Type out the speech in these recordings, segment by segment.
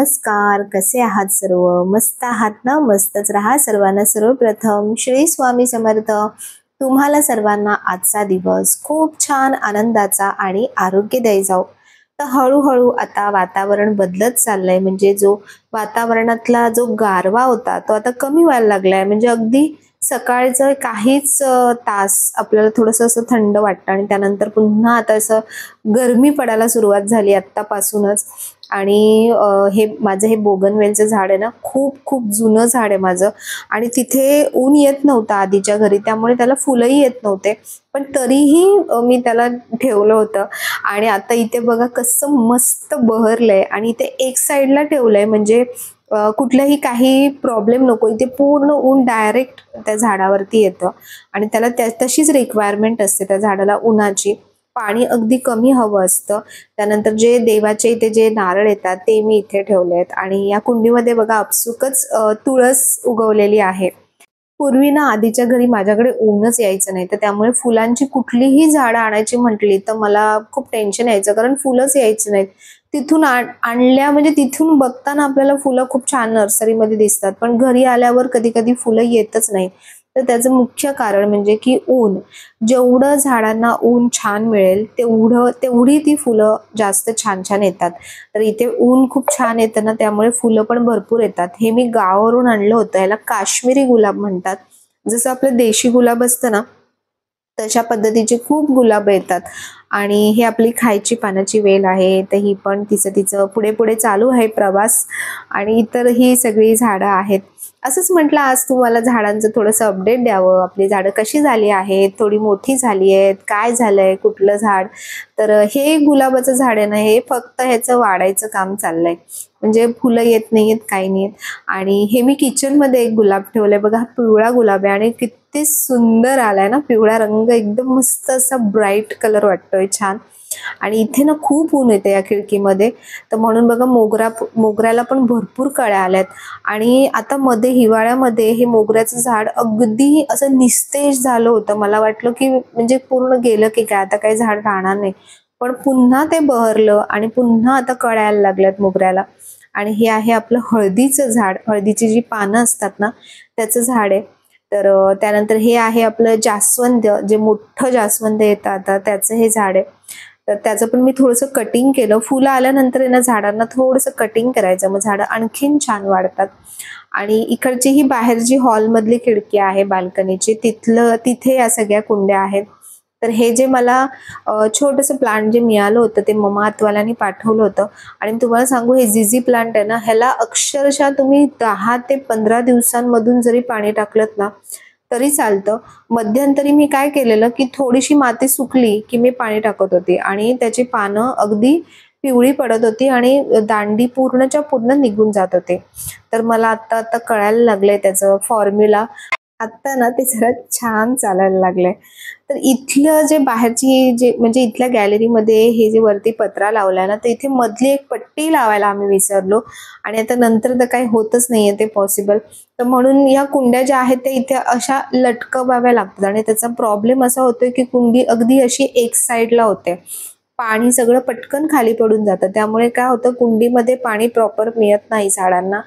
नमस्कार, कसे आहात सर्व? मस्त आहात ना? मस्तच राहा. सर्वांना सर्वप्रथम श्री स्वामी समर्थ. तुम्हाला सर्वांना आजचा दिवस खूप छान आनंदाचा आणि आरोग्यदायी जाओ. तर हळूहळू आता वातावरण बदलत चाललंय, म्हणजे जो वातावरणातला जो गारवा होता तो आता कमी व्हायला लागलाय. म्हणजे अगदी सकाळचं काहीच तास आपल्याला थोडंसं असं थंड वाटतं आणि त्यानंतर पुन्हा आता असं गरमी पडायला सुरुवात झाली आत्तापासूनच. आणि हे माझं हे बोगनवेलचं झाड आहे ना, खूप खूप जुनं झाड आहे माझं. आणि तिथे ऊन येत नव्हतं आधीच्या घरी, त्यामुळे त्याला फुलंही येत नव्हते. पण तरीही मी त्याला ठेवलं होतं. आणि आता इथे बघा कसं मस्त बहरलंय. आणि इथे एक साईडला ठेवलंय, म्हणजे कुठलाही काही प्रॉब्लेम नको. इथे पूर्ण ऊन डायरेक्ट त्या झाडावरती येतं आणि त्याला तशीच रिक्वायरमेंट असते त्या झाडाला उन्हाची. पाणी अगदी कमी हवं असतं. त्यानंतर जे देवाचे इथे जे नारळ येतात ते मी इथे ठेवले आहेत. आणि या कुंडीमध्ये बघा आपसुकच तुळस उगवलेली आहे. पूर्वी ना आधीच्या घरी माझ्याकडे ऊनच यायचं नाही, तर त्यामुळे फुलांची कुठलीही झाडं आणायची म्हटली तर मला खूप टेन्शन यायचं, कारण फुलंच यायची नाहीत. तिथून आणल्या म्हणजे तिथून बघताना आपल्याला फुलं खूप छान नर्सरीमध्ये दिसतात, पण घरी आल्यावर कधी कधी फुलं येतच नाही. तर त्याचं मुख्य कारण म्हणजे की ऊन. जेवढं झाडांना ऊन छान मिळेल तेवढी ती फुलं जास्त छान छान येतात. तर इथे ऊन खूप छान येतं ना, त्यामुळे फुलं पण भरपूर येतात. हे मी गावावरून आणलं होतं. याला काश्मीरी गुलाब म्हणतात. जसं आपलं देशी गुलाब असतं ना, तशा पद्धतीचे खूप गुलाब येतात. आणि हे आपली खायची पानाची वेल आहे, तर ही पण तिचं तिचं पुढे पुढे चालू आहे प्रवास. आणि इतर ही सगळी झाडं आहेत. असंच म्हटलं आज तुम्हाला झाडांचं थोडंसं अपडेट द्यावं. आपली झाडं कशी झाली आहेत, थोडी मोठी झाली आहेत, काय झालंय, कुठलं झाड. तर हे गुलाबाचं झाड आहे ना, हे फक्त ह्याचं वाढायचं काम चाललंय. म्हणजे फुलं येत नाहीयेत, काही नाहीत. आणि हे मी किचनमध्ये एक गुलाब ठेवलंय बघा, हा पिवळा गुलाब आहे आणि किती सुंदर आलाय ना पिवळा रंग. एकदम मस्त असा ब्राईट कलर वाटतोय, छान. आणि इथे ना खूप ऊन येते या खिडकीमध्ये, तर म्हणून बघा मोगऱ्याला पण भरपूर कळ्या आल्यात. आणि आता मध्ये हिवाळ्यामध्ये हे मोगऱ्याचं झाड अगदी असं निस्तेज झालं होतं. मला वाटलं की म्हणजे पूर्ण गेलं की काय, आता काही झाड राहणार नाही. पण पुन्हा ते बहरलं आणि पुन्हा आता कळ्या यायला लागल्यात मोगऱ्याला. आणि हे आहे आपलं हळदीचं झाड. हळदीची जी पानं असतात ना, त्याचं झाड आहे. तर त्यानंतर हे आहे आपलं जास्वंद, जे मोठं जास्वंद येतं आता, त्याचं हे झाड आहे. तर त्याचं पण मी थोडंसं कटिंग केलं. फुलं आल्यानंतर आहे ना झाडांना थोडंसं कटिंग करायचं, मग झाडं आणखीन छान वाढतात. आणि इकडची ही बाहेरची हॉलमधली खिडकी आहे बाल्कनीची, तिथे या सगळ्या कुंड्या आहेत. तर हे जे मला छोटंसं प्लांट जे मिळालं होतं ते ममा अत्वालांनी पाठवलं होतं. आणि तुम्हाला सांगू, हे झिझी प्लांट आहे ना, ह्याला अक्षरशः तुम्ही 10 ते 15 दिवसांमधून जरी पाणी टाकलं ना तरी चालतं. मध्यंतरी मी काय केलेलं की थोडीशी माती सुकली की मी पाणी टाकत होते आणि त्याची पानं अगदी पिवळी पडत होती आणि दांडी पूर्णच्या पूर्ण निघून जात होते. तर मला आता आता कळायला लागलंय त्याचं फॉर्म्युला. आता ना ते जरा छान चालायला लागलंय. तर इथलं जे बाहेरची जे म्हणजे इथल्या गॅलरीमध्ये हे जे वरती पत्रा लावलाय ना, तर इथे मधली एक पट्टी लावायला आम्ही विसरलो. आणि आता नंतर तर काही होतच नाहीये ते पॉसिबल. तर म्हणून या कुंड्या ज्या आहेत त्या इथे अशा लटकवाव्या लागतात. आणि त्याचा प्रॉब्लेम असा होतोय की कुंडी अगदी अशी एक साईडला होते. पाणी सगळं पटकन खाली पडून जातं. त्यामुळे काय होतं, कुंडीमध्ये पाणी प्रॉपर मिळत नाही झाडांना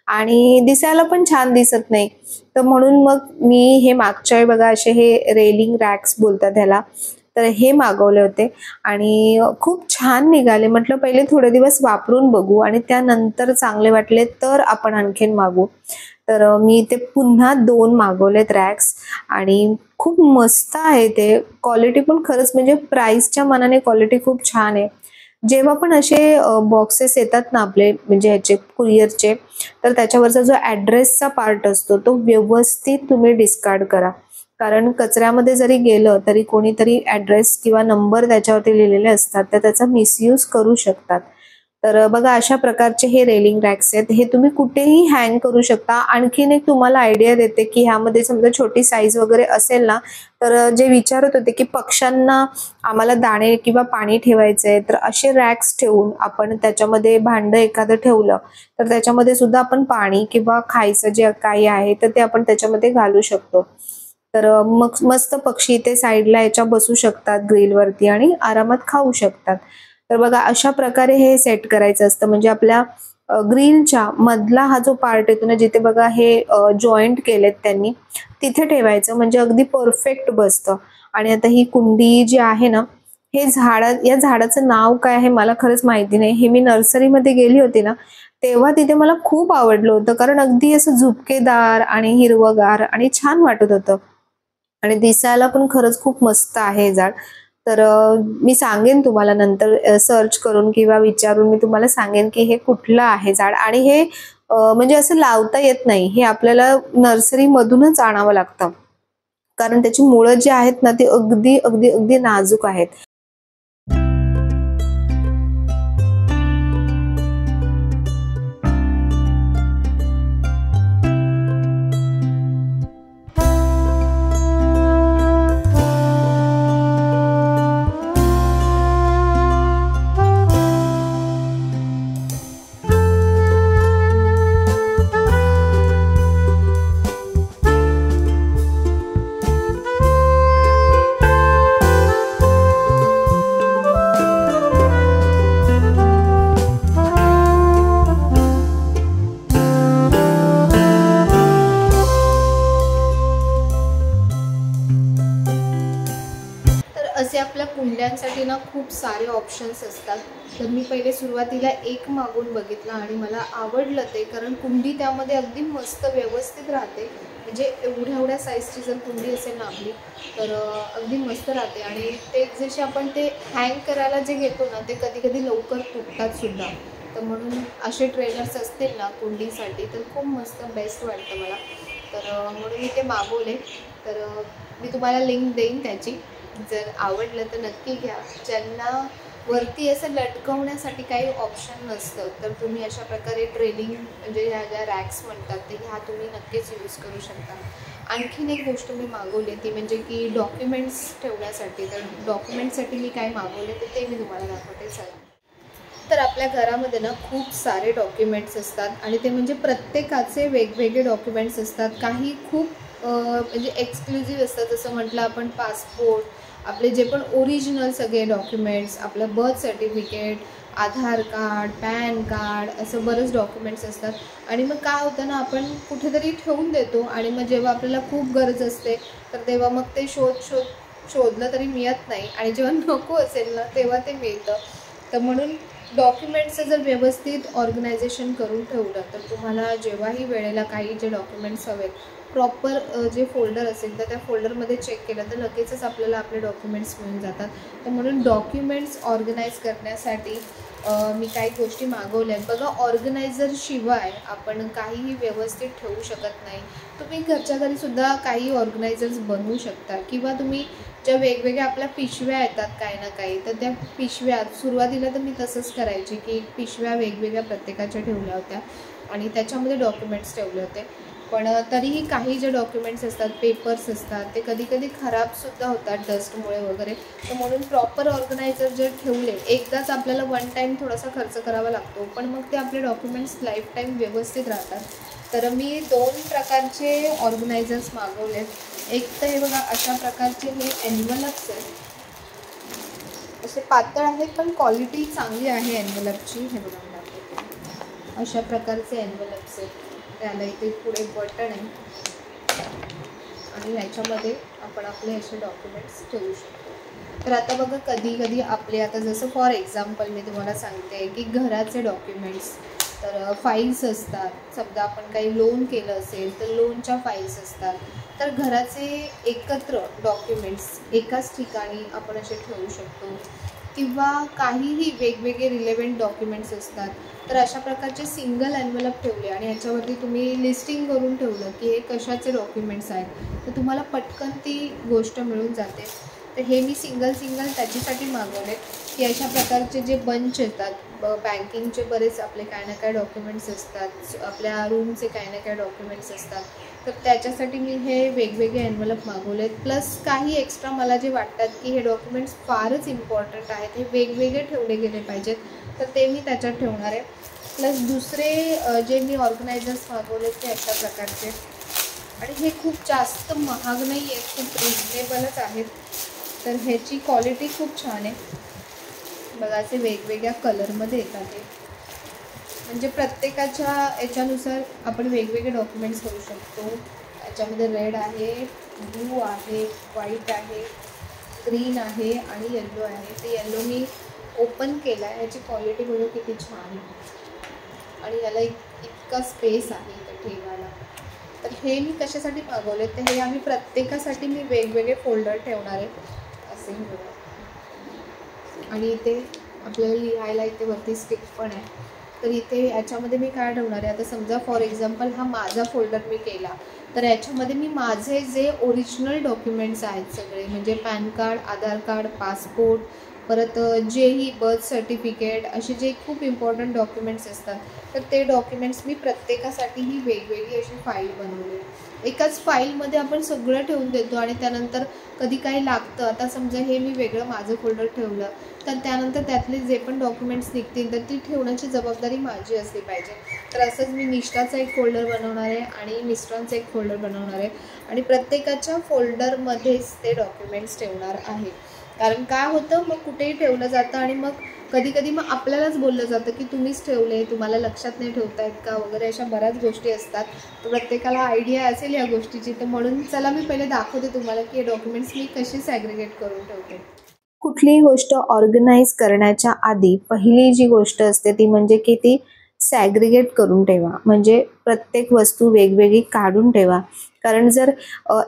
आणि दिसायला पण छान दिसत नाही. तर म्हणून मग मी हे मागच्या वेळी बघा असे हे रेलिंग रॅक्स बोलतात ह्याला, तर हे मागवले होते. आणि खूप छान निघाले. म्हटलं पहिले थोडे दिवस वापरून बघू आणि त्यानंतर चांगले वाटले तर आपण आणखीन मागू. तर मी ते पुन्हा 2 मागवलेत रॅक्स. आणि खूप मस्त आहे ते. क्वालिटी पण खरंच म्हणजे प्राइसच्या मानाने क्वालिटी खूप छान आहे. जेव्हा पण असे बॉक्सेस येतात ना आपले, म्हणजे ह्याचे कुरिअरचे, तर त्याच्यावरचा जो ॲड्रेसचा पार्ट असतो तो व्यवस्थित तुम्ही डिस्कार्ड करा. कारण कचऱ्यामध्ये जरी गेलं तरी कोणीतरी ॲड्रेस किंवा नंबर त्याच्यावरती लिहिलेले असतात, तर त्याचा मिसयूज करू शकतात. तर बघा अशा प्रकारचे हे रेलिंग रॅक्स आहेत. हे तुम्ही कुठेही हँग करू शकता. आणखीन एक तुम्हाला आयडिया देते की ह्यामध्ये समजा छोटी साईज वगैरे असेल ना, तर जे विचारत होते की पक्ष्यांना आम्हाला दाणे किंवा पाणी ठेवायचंय, तर असे रॅक्स ठेवून आपण त्याच्यामध्ये भांडं एखादं ठेवलं तर त्याच्यामध्ये सुद्धा आपण पाणी किंवा खायचं जे काही आहे तर ते आपण त्याच्यामध्ये घालू शकतो. तर मग मस्त पक्षी इथे साईडला याच्या बसू शकतात ग्रिलवरती आणि आरामात खाऊ शकतात. तर बघा अशा प्रकारे हे सेट करायचं असतं. म्हणजे आपल्या ग्रिलच्या मधला हा जो पार्ट येतो ना, जिथे बघा हे जॉईंट केलेत त्यांनी, तिथे ठेवायचं म्हणजे अगदी परफेक्ट बसतं. आणि आता ही कुंडी जी आहे ना, हे या झाडाचं नाव काय आहे मला खरंच माहिती नाही. हे मी नर्सरीमध्ये गेली होती ना, तेव्हा तिथे मला खूप आवडलं होतं, कारण अगदी असं झुपकेदार आणि हिरवगार आणि छान वाटत होतं आणि दिसायला पण खरंच खूप मस्त आहे हे झाड. तर मी सांगेन तुम्हाला नंतर सर्च करून किंवा विचारून मी तुम्हाला सांगेन की हे कुठलं आहे झाड. आणि हे म्हणजे असं लावता येत नाही, हे आपल्याला नर्सरीमधूनच आणावं लागतं, कारण त्याची मुळं जी आहेत ना ती अगदी अगदी अगदी नाजूक आहेत. असे आपल्या कुंड्यांसाठी ना खूप सारे ऑप्शन्स असतात. तर मी पहिले सुरुवातीला एक मागून बघितलं आणि मला आवडलं ते, कारण कुंडी त्यामध्ये अगदी मस्त व्यवस्थित राहते. म्हणजे एवढ्या साईजची जर कुंडी असेल ना आपली, तर अगदी मस्त राहते. आणि ते जसे आपण ते हँग करायला जे घेतो ना, ते कधी कधी लवकर तुटतात सुद्धा. तर म्हणून असे ट्रेनर्स असतील ना कुंडीसाठी तर खूप मस्त बेस्ट वाटतं मला. तर म्हणून मी ते मागवले. तर मी तुम्हाला लिंक देईन त्याची, जर आवडलं तर नक्की घ्या. ज्यांना वरती असं लटकवण्यासाठी काही ऑप्शन नसतं तर तुम्ही अशा प्रकारे ट्रेलिंग म्हणजे ह्या ज्या रॅक्स म्हणतात ते ह्या तुम्ही नक्कीच यूज करू शकता. आणखीन एक गोष्ट मी मागवली ती म्हणजे की डॉक्युमेंट्स ठेवण्यासाठी. तर डॉक्युमेंटसाठी मी काय मागवले तर ते मी तुम्हाला दाखवते. चला. तर आपल्या घरामध्ये ना खूप सारे डॉक्युमेंट्स असतात आणि ते म्हणजे प्रत्येकाचे वेगवेगळे डॉक्युमेंट्स असतात. काही खूप म्हणजे एक्सक्लुझिव्ह असतात. जसं म्हटलं आपण पासपोर्ट, आपले जे पण ओरिजिनल सगळे डॉक्युमेंट्स, आपलं बर्थ सर्टिफिकेट, आधार कार्ड, पॅन कार्ड, असं बरेच डॉक्युमेंट्स असतात. आणि मग काय होतं ना, आपण कुठेतरी ठेवून देतो आणि मग जेव्हा आपल्याला खूप गरज असते तर तेव्हा मग ते शोधलं तरी मिळत नाही आणि जेव्हा नको असेल ना तेव्हा ते मिळतं. तर म्हणून डॉक्युमेंट्सचं जर व्यवस्थित ऑर्गनायझेशन करून ठेवलं तर तुम्हाला जेव्हाही वेळेला काही जे डॉक्युमेंट्स हवेत प्रॉपर जे फोल्डर असेल तर त्या फोल्डरमध्ये चेक केलं तर लगेचच आपल्याला आपले डॉक्युमेंट्स मिळून जातात. तर म्हणून डॉक्युमेंट्स ऑर्गनाईज करण्यासाठी मी काही गोष्टी मागवल्या आहेत. बघा, ऑर्गनायझरशिवाय आपण काहीही व्यवस्थित ठेवू शकत नाही. तुम्ही घरच्या घरीसुद्धा काही ऑर्गनायझर्स बनवू शकता किंवा तुम्ही ज्या वेगवेगळ्या आपल्या पिशव्या येतात काही ना काही, तर त्या पिशव्या सुरुवातीला तर मी तसंच करायची की पिशव्या वेगवेगळ्या प्रत्येकाच्या ठेवल्या होत्या आणि त्याच्यामध्ये डॉक्युमेंट्स ठेवले होते. पण तरीही काही जे डॉक्युमेंट्स असतात, पेपर्स असतात, ते कधी कधी खराबसुद्धा होतात डस्टमुळे वगैरे. तर म्हणून प्रॉपर ऑर्गनायझर जर ठेवले, एकदाच आपल्याला वन टाईम थोडासा खर्च करावा लागतो, पण मग ते आपले डॉक्युमेंट्स लाईफ टाईम व्यवस्थित राहतात. तर मी 2 प्रकारचे ऑर्गनायझर्स मागवलेत. एक तर हे बघा, अशा प्रकारचे हे एन्व्हलप्स आहेत. असे पातळ आहेत पण क्वालिटी चांगली आहे एन्व्हलपची. हे बघा, मी दाखवते. अशा प्रकारचे एन्व्हलप्स आहेत. त्याला इथे पुढे बटन आहे आणि ह्याच्यामध्ये आपण आपले असे डॉक्युमेंट्स ठेवू शकतो. तर आता बघा, कधी कधी आपले आता जसं फॉर एक्झाम्पल मी तुम्हाला सांगते की घराचे डॉक्युमेंट्स, तर फाईल्स असतात. समजा आपण काही लोन केलं असेल तर लोनच्या फाईल्स असतात. तर घराचे एकत्र डॉक्युमेंट्स एकाच ठिकाणी आपण असे ठेवू शकतो. किंवा काहीही वेगवेगळे रिलेव्हंट डॉक्युमेंट्स असतात. तर अशा प्रकारचे सिंगल एन्व्हलप ठेवले आणि ह्याच्यावरती तुम्ही लिस्टिंग करून ठेवलं की हे कशाचे डॉक्युमेंट्स आहेत, तर तुम्हाला पटकन ती गोष्ट मिळून जाते. तर हे मी सिंगल त्याच्यासाठी मागवले की अशा प्रकारचे जे बंच येतात, बँकिंगचे बरेच आपले काय ना काय डॉक्युमेंट्स असतात, आपल्या रूमचे काय ना काय डॉक्युमेंट्स असतात. तर त्याच्यासाठी मी हे वेगवेगळे एन्व्हलप मागवलेत. प्लस काही एक्स्ट्रा मला जे वाटतात की हे डॉक्युमेंट्स फारच इम्पॉर्टंट आहेत, हे वेगवेगळे ठेवले गेले पाहिजेत, तर ते मी त्याच्यात ठेवणार आहे. प्लस दुसरे जे मी ऑर्गनायझर्स मागवलेत ते अशा प्रकारचे, आणि हे खूप जास्त महाग नाही आहेत, खूप रिजनेबलच आहेत. तर ह्याची क्वालिटी खूप छान आहे. बघा, असे वेगवेगळ्या कलरमध्ये येतात. म्हणजे प्रत्येकाच्या याच्यानुसार आपण वेगवेगळे डॉक्युमेंट्स करू शकतो. याच्यामध्ये रेड आहे, ब्लू आहे, व्हाईट आहे, ग्रीन आहे आणि येल्लो आहे. ते येल्लो मी ओपन केला आहे. याची क्वालिटी बघा किती छान आहे आणि याला इतका स्पेस आहे इथे ठेवायला. तर हे मी कशासाठी मागवले, तर हे आम्ही प्रत्येकासाठी मी वेगवेगळे फोल्डर ठेवणार आहे असे बघा. आणि इथे आपल्याला लिहायला इथे वरती स्टिक पण आहे. तर इथे याच्यामध्ये मी काय ठेवणार आहे, आता समजा फॉर एक्झाम्पल हा माझा फोल्डर मी केला, तर याच्यामध्ये मी माझे जे ओरिजिनल डॉक्युमेंट्स आहेत सगळे, म्हणजे पॅन कार्ड, आधार कार्ड, पासपोर्ट, परत जेही बर्थ सर्टिफिकेट, असे जे खूप इम्पॉर्टंट डॉक्युमेंट्स असतात, तर ते डॉक्युमेंट्स मी प्रत्येकासाठी ही वेगवेगळी अशी फाईल बनवली. एकाच फाईलमध्ये आपण सगळं ठेवून देतो आणि त्यानंतर कधी काही लागतं, आता समजा हे मी वेगळं माझं फोल्डर ठेवलं, तर त्यानंतर त्यातले जे पण डॉक्युमेंट्स निघतील तर ती ठेवण्याची जबाबदारी माझी असली पाहिजे. तर असंच मी निष्ठाचा एक फोल्डर बनवणार आहे आणि मिस्टरांचा एक फोल्डर बनवणार आहे आणि प्रत्येकाच्या फोल्डरमध्येच ते डॉक्युमेंट्स ठेवणार आहे. कारण काय होतं, मग कुठेही ठेवलं जातं आणि मग कधी कधी मग आपल्यालाच बोललं जातं की तुम्हीच ठेवले, तुम्हाला लक्षात नाही ठेवता येत का वगैरे, अशा बऱ्याच गोष्टी असतात. तर प्रत्येकाला आयडिया असेल या गोष्टीची, तर म्हणून चला मी पहिले दाखवते तुम्हाला की हे डॉक्युमेंट्स मी कसे सॅग्रिगेट करून ठेवते. कुठलीही गोष्ट ऑर्गनाईज करण्याच्या आधी पहिली जी गोष्ट असते ती म्हणजे की ती सॅग्रिगेट करून ठेवा. म्हणजे प्रत्येक वस्तू वेगवेगळी काढून ठेवा. कारण जर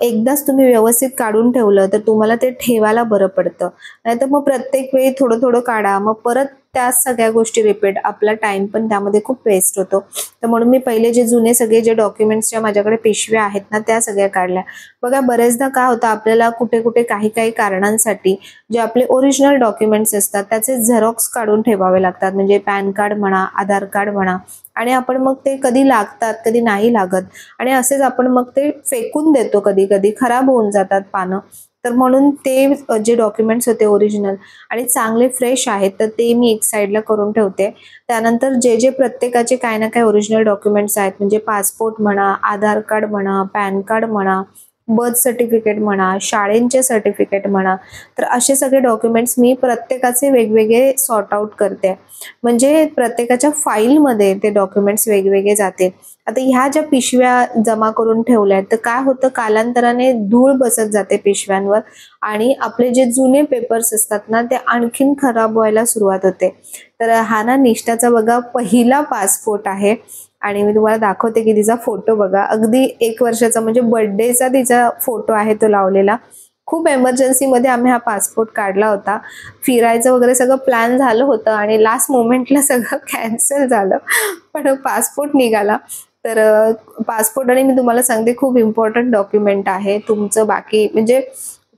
एकदाच तुम्ही व्यवस्थित काढून ठेवलं तर तुम्हाला ते ठेवायला बरं पडतं. नाहीतर मग प्रत्येक वेळी थोडं थोडं काढा, मग परत त्याच सगळ्या गोष्टी रिपीट, आपला टाइम पण त्यामध्ये खूप वेस्ट होतो. तर म्हणून मी पहिले जे जुने सगळे जे डॉक्युमेंट्सच्या माझ्याकडे पिशव्या आहेत ना, त्या सगळ्या काढल्या. बघा बरेचदा काय होतं, आपल्याला कुठे कुठे काही काही कारणांसाठी जे आपले ओरिजिनल डॉक्युमेंट्स असतात त्याचे झेरॉक्स काढून ठेवावे लागतात. म्हणजे पॅन कार्ड म्हणा, आधार कार्ड म्हणा, आणि आपण मग ते कधी लागतात कधी नाही लागत आणि असेच आपण मग ते फेकून देतो, कधी कधी खराब होऊन जातात पानं. तर म्हणून ते जे डॉक्युमेंट्स होते ओरिजिनल आणि चांगले फ्रेश आहेत तर ते मी एक साईडला करून ठेवते. त्यानंतर जे जे प्रत्येकाचे काही ना काही ओरिजिनल डॉक्युमेंट्स आहेत, म्हणजे पासपोर्ट म्हणा, आधार कार्ड म्हणा, पॅन कार्ड म्हणा, बर्थ सर्टिफिकेट म्हणा, शाळेंचे सर्टिफिकेट म्हणा, तर असे सगळे डॉक्युमेंट्स मी प्रत्येकाचे वेगवेगळे सॉर्ट आउट करते. म्हणजे प्रत्येकाच्या फाईलमध्ये ते डॉक्युमेंट्स वेगवेगळे जाते. आता ह्या ज्या पिशव्या जमा करून ठेवल्या आहेत, तर काय होतं, कालांतराने धूळ बसत जाते पिशव्यांवर आणि आपले जे जुने पेपर्स असतात ना, ते आणखीन खराब व्हायला सुरुवात होते. तर हा ना निष्ठाचा बघा पहिला पासपोर्ट आहे आणि मी तुम्हाला दाखवते की तिचा फोटो बघा, अगदी 1 वर्षाचा म्हणजे बर्थडेचा तिचा फोटो आहे तो लावलेला. खूप एमर्जन्सीमध्ये आम्ही हा पासपोर्ट काढला होता. फिरायचं वगैरे सगळं प्लॅन झालं होतं आणि लास्ट मोमेंटला सगळं कॅन्सल झालं, पण पासपोर्ट निघाला. तर पासपोर्ट आणि मी तुम्हाला सांगते खूप इम्पॉर्टंट डॉक्युमेंट आहे तुमचं. बाकी म्हणजे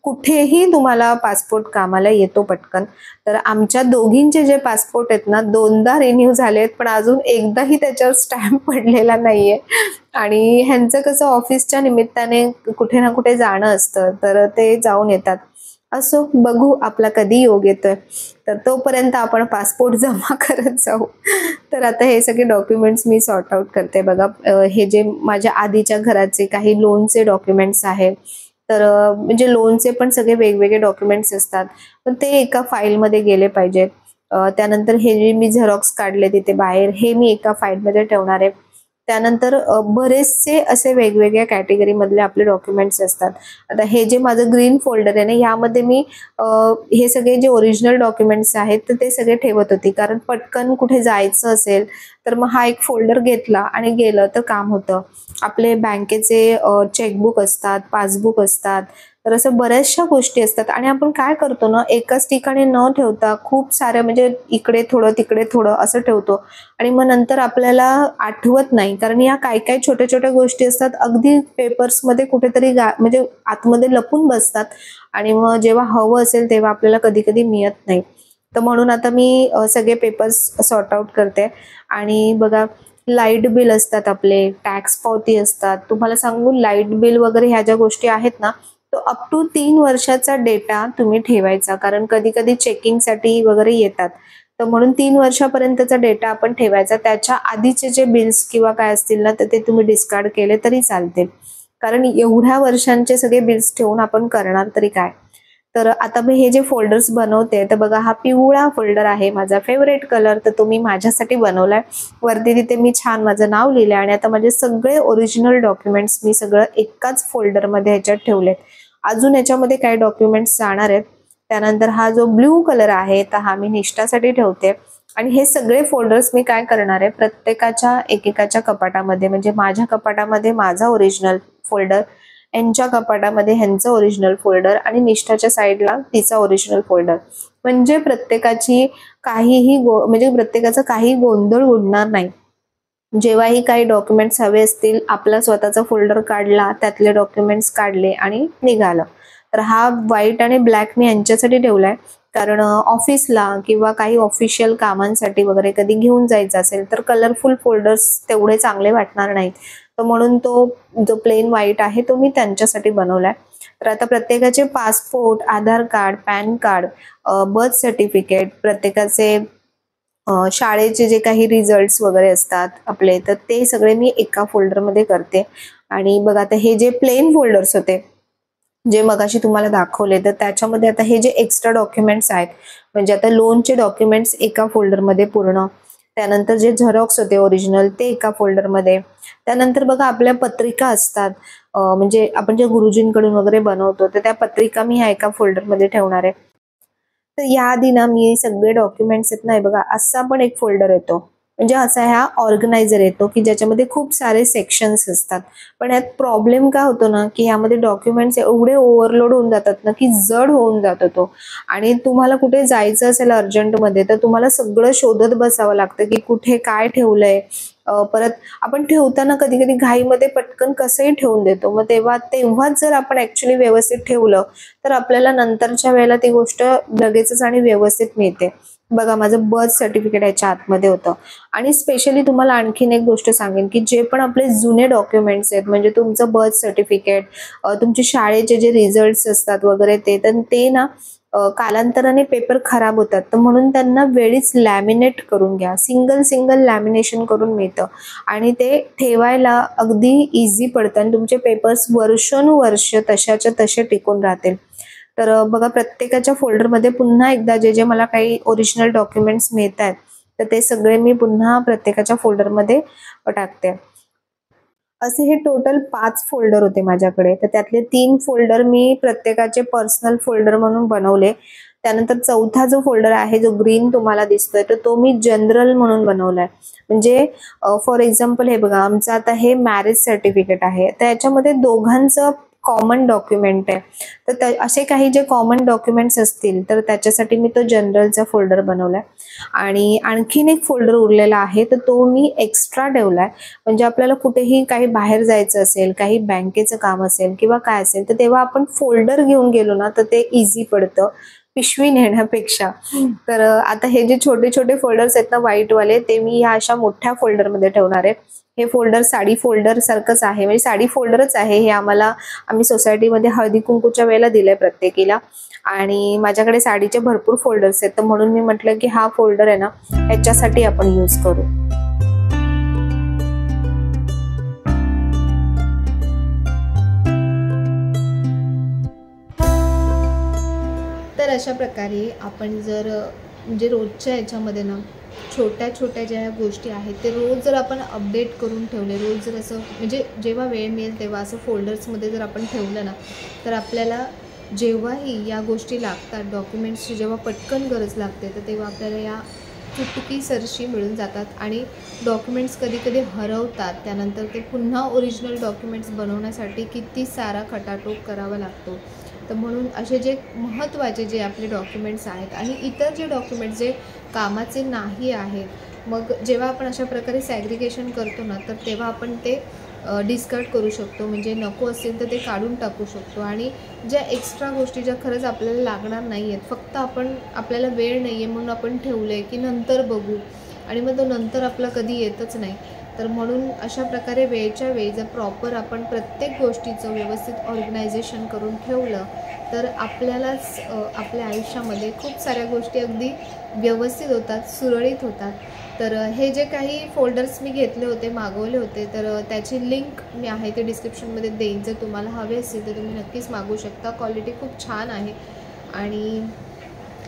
कुठेही तुम्हाला पासपोर्ट कामाला येतो पटकन. तर आमच्या दोघींचे जे पासपोर्ट आहेत ना, 2दा रिन्यू झालेत, पण अजून एकदाही त्याच्यावर स्टॅम्प पडलेला नाहीये. आणि ह्यांचं कसं ऑफिसच्या निमित्ताने कुठे ना कुठे जाणं असतं, तर ते जाऊन येतात. असो, बघू आपला कधी योग येतोय. तर तोपर्यंत आपण पासपोर्ट जमा करत जाऊ. तर आता हे सगळे डॉक्युमेंट्स मी सॉर्ट आउट करते बघा. हे जे माझ्या आधीच्या घराचे काही लोनचे डॉक्युमेंट्स आहेत, तर म्हणजे लोनचे पण सगळे वेगवेगळे डॉक्युमेंट्स असतात, पण ते एका फाईलमध्ये गेले पाहिजेत. त्यानंतर हे जे मी झेरॉक्स काढले तिथे बाहेर, हे मी एका फाईलमध्ये ठेवणार आहे. त्यानंतर बरेचसे असे वेगवेगळ्या कॅटेगरीमधले आपले डॉक्युमेंट्स असतात. आता हे जे माझं ग्रीन फोल्डर आहे ना, यामध्ये मी हे सगळे जे ओरिजिनल डॉक्युमेंट्स आहेत तर ते सगळे ठेवत होती. कारण पटकन कुठे जायचं असेल तर मग हा एक फोल्डर घेतला आणि गेलं तर काम होतं. आपले बँकेचे चेकबुक असतात, पासबुक असतात, तर असं बऱ्याचशा गोष्टी असतात आणि आपण काय करतो ना, एकाच ठिकाणी न ठेवता खूप साऱ्या म्हणजे इकडे थोडं तिकडे थोडं असं ठेवतो आणि मग नंतर आपल्याला आठवत नाही. कारण या काही काही छोट्या छोट्या गोष्टी असतात, अगदी पेपर्समध्ये कुठेतरी म्हणजे आतमध्ये लपून बसतात आणि मग जेव्हा हवं असेल तेव्हा आपल्याला कधी कधी मिळत नाही. तर म्हणून आता मी सगळे पेपर्स सॉर्ट आउट करते. आणि बघा, लाईट बिल असतात, आपले टॅक्स पावती असतात. तुम्हाला सांगू, लाईट बिल वगैरे ह्या ज्या गोष्टी आहेत ना, तो अप टू 3 वर्षाचा डेटा तुम्ही ठेवायचा. कारण कधी कधी चेकिंगसाठी वगैरे येतात, तर म्हणून 3 वर्षापर्यंतचा डेटा आपण ठेवायचा. त्याच्या आधीचे जे बिल्स किंवा काय असतील ना, तर ते तुम्ही डिस्कार्ड केले तरी चालते. कारण एवढ्या वर्षांचे सगळे बिल्स ठेवून आपण करणार तरी काय. तर आता मी हे जे फोल्डर्स बनवते तर बघा, हा पिवळा फोल्डर आहे माझा फेवरेट कलर, तर तो मी माझ्यासाठी बनवलाय. वरती तिथे मी छान माझं नाव लिहिलंय आणि आता माझे सगळे ओरिजिनल डॉक्युमेंट्स मी सगळं एकाच फोल्डरमध्ये ह्याच्यात ठेवलेत. अजून याच्यामध्ये काही डॉक्युमेंट्स जाणार आहेत. त्यानंतर हा जो ब्ल्यू कलर आहे तर हा मी निष्ठासाठी ठेवते. आणि हे सगळे फोल्डर्स मी काय करणार आहे, प्रत्येकाच्या एकेकाच्या कपाटामध्ये, म्हणजे माझ्या कपाटामध्ये माझा ओरिजिनल फोल्डर, यांच्या कपाटामध्ये ह्यांचं ओरिजिनल फोल्डर आणि निष्ठाच्या साईडला तिचा ओरिजिनल फोल्डर, म्हणजे प्रत्येकाची म्हणजे प्रत्येकाचा काही गोंधळ उडणार नाही. जेव्हाही काही डॉक्युमेंट्स हवे असतील, आपला स्वतःचा फोल्डर काढला, त्यातले डॉक्युमेंट्स काढले आणि निघालं. तर हा व्हाईट आणि ब्लॅक मी यांच्यासाठी ठेवलाय, कारण ऑफिसला किंवा काही ऑफिशियल कामांसाठी वगैरे कधी घेऊन जायचं असेल तर कलरफुल फोल्डर्स तेवढे चांगले वाटणार नाहीत. तर म्हणून तो जो प्लेन व्हाईट आहे तो मी त्यांच्यासाठी बनवलाय. तर आता प्रत्येकाचे passport, Aadhaar card, PAN card, birth certificate, प्रत्येकाचे शाळेचे जे काही रिझल्ट्स वगैरे असतात आपले, तर ते सगळे मी एका फोल्डरमध्ये करते. आणि बघा, आता हे जे प्लेन फोल्डर्स होते जे मगाशी तुम्हाला दाखवले, तर त्याच्यामध्ये आता हे जे एक्स्ट्रा डॉक्युमेंट्स आहेत, म्हणजे आता लोनचे डॉक्युमेंट्स एका फोल्डरमध्ये पूर्ण, त्यानंतर जे झेरॉक्स होते ओरिजिनल ते एका फोल्डरमध्ये, त्यानंतर बघा आपल्या पत्रिका असतात, म्हणजे आपण जे गुरुजींकडून वगैरे बनवतो, तर त्या पत्रिका मी ह्या एका फोल्डरमध्ये ठेवणार आहे. तर याआधी ना मी सगळे डॉक्युमेंट्स आहेत ना, बघा असा पण एक फोल्डर येतो, म्हणजे असा ह्या ऑर्गनायझर येतो की ज्याच्यामध्ये खूप सारे सेक्शन्स असतात. पण यात प्रॉब्लेम काय होतो ना, की यामध्ये डॉक्युमेंट्स एवढे ओव्हरलोड होऊन जातात ना, की जड होऊन जातो तो. आणि तुम्हाला कुठे जायचं असेल अर्जंटमध्ये तर तुम्हाला सगळं शोधत बसावं लागतं की कुठे काय ठेवलंय. परत आपण ठेवताना कधी कधी घाईमध्ये पटकन कसंही ठेवून देतो, मग तेव्हाच जर आपण ऍक्च्युली व्यवस्थित ठेवलं तर आपल्याला नंतरच्या वेळेला ती गोष्ट लगेचच आणि व्यवस्थित मिळते. बघा, माझं बर्थ सर्टिफिकेट याच्या आतमध्ये होतं. आणि स्पेशली तुम्हाला आणखीन एक गोष्ट सांगेन की जे पण आपले जुने डॉक्युमेंट्स आहेत, म्हणजे तुमचं बर्थ सर्टिफिकेट, तुमचे शाळेचे जे रिझल्ट्स असतात वगैरे, ते ना कालांतराने पेपर खराब होतात, तर म्हणून त्यांना वेळीच लॅमिनेट करून घ्या. सिंगल लॅमिनेशन करून मिळतं आणि ते ठेवायला अगदी इझी पडतं आणि तुमचे पेपर्स वर्षानुवर्ष तशाच्या तसे टिकून राहतील. तर बघा, प्रत्येकाच्या फोल्डरमध्ये पुन्हा एकदा जे जे मला काही ओरिजिनल डॉक्युमेंट्स मिळत आहेत तर ते सगळे मी पुन्हा प्रत्येकाच्या फोल्डरमध्ये टाकते. असे हे टोटल 5 फोल्डर होते माझ्याकडे, तर त्यातले 3 फोल्डर मी प्रत्येकाचे पर्सनल फोल्डर म्हणून बनवले. त्यानंतर चौथा जो फोल्डर आहे जो ग्रीन तुम्हाला दिसतोय, तर तो मी जनरल म्हणून बनवलाय. म्हणजे फॉर एक्झाम्पल हे बघा, आमचं आता हे मॅरेज सर्टिफिकेट आहे, तर याच्यामध्ये दोघांचं कॉमन डॉक्युमेंट आहे. तर असे काही जे कॉमन डॉक्युमेंट्स असतील तर त्याच्यासाठी मी तो जनरलचा फोल्डर बनवलाय. आणि आणखीन एक फोल्डर उरलेला आहे, तर तो मी एक्स्ट्रा ठेवलाय. म्हणजे आपल्याला कुठेही काही बाहेर जायचं असेल, काही बँकेचं काम असेल किंवा काय असेल, तर तेव्हा आपण फोल्डर घेऊन गेलो ना तर ते इझी पडतं पिशवी नेण्यापेक्षा. तर आता हे जे छोटे छोटे फोल्डर्स आहेत ना व्हाईटवाले, ते मी ह्या अशा मोठ्या फोल्डरमध्ये ठेवणार आहे. हे फोल्डर साडी फोल्डर सारखंच आहे, म्हणजे साडी फोल्डरच आहे हे. आम्ही सोसायटीमध्ये हळदी कुंकूच्या वेळेला दिलंय प्रत्येकीला. आणि माझ्याकडे साडीचे भरपूर फोल्डर्स आहेत, तर म्हणून मी म्हटलं की हा फोल्डर आहे ना ह्याच्यासाठी आपण यूज करू. तर अशा प्रकारे आपण जर म्हणजे रोजच्या याच्यामध्ये ना छोट्या छोट्या ज्या गोष्टी आहेत ते रोज जर आपण अपडेट करून ठेवले, रोज जर असं म्हणजे जेव्हा वेळ मिळेल तेव्हा असं फोल्डर्समध्ये जर आपण ठेवलं ना, तर आपल्याला जेव्हाही या गोष्टी लागतात, डॉक्युमेंट्सची जेव्हा पटकन गरज लागते, तर तेव्हा आपल्याला या चुटकीसरशी मिळून जातात. आणि डॉक्युमेंट्स कधी कधी हरवतात, त्यानंतर ते पुन्हा ओरिजिनल डॉक्युमेंट्स बनवण्यासाठी किती सारा खटाटोप करावा लागतो. तर म्हणून असे जे महत्त्वाचे जे आपले डॉक्युमेंट्स आहेत आणि इतर जे डॉक्युमेंट्स जे कामाचे नाही आहेत, मग जेव्हा आपण अशा प्रकारे सॅग्रिगेशन करतो ना, तर तेव्हा आपण ते डिस्कार्ड करू शकतो. म्हणजे नको असेल तर ते काढून टाकू शकतो. आणि ज्या एक्स्ट्रा गोष्टी ज्या खरंच आपल्याला लागणार नाही आहेत, फक्त आपल्याला वेळ नाही आहे म्हणून आपण ठेवलं आहे की नंतर बघू, आणि मग तो नंतर आपला कधी येतच नाही. तर म्हणून अशा प्रकारे वेळच्या वेळी जर प्रॉपर आपण प्रत्येक गोष्टीचं व्यवस्थित ऑर्गनायझेशन करून ठेवलं तर आपल्यालाच आपल्या आयुष्यामध्ये खूप साऱ्या गोष्टी अगदी व्यवस्थित होतात, सुरळीत होतात. तर हे जे काही फोल्डर्स मी घेतले होते, मागवले होते, तर त्याची लिंक मी आहे ते डिस्क्रिप्शनमध्ये देईन. जर तुम्हाला हवे असेल तर तुम्ही नक्कीच मागवू शकता. क्वालिटी खूप छान आहे आणि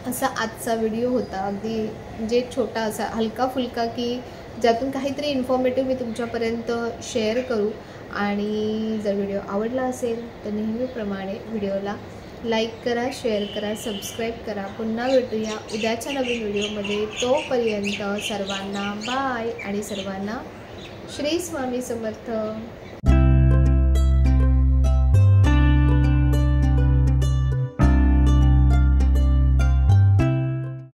असा आजचा व्हिडिओ होता, अगदी म्हणजे छोटा असा हलका फुलका, की ज्यातून काहीतरी इन्फॉर्मेटिव्ह मी तुमच्यापर्यंत शेअर करू. आणि जर व्हिडिओ आवडला असेल तर नेहमीप्रमाणे व्हिडिओला लाईक करा, शेअर करा, सबस्क्राईब करा. पुन्हा भेटूया उद्याच्या नवीन व्हिडिओमध्ये. तोपर्यंत सर्वांना बाय आणि सर्वांना श्री स्वामी समर्थ.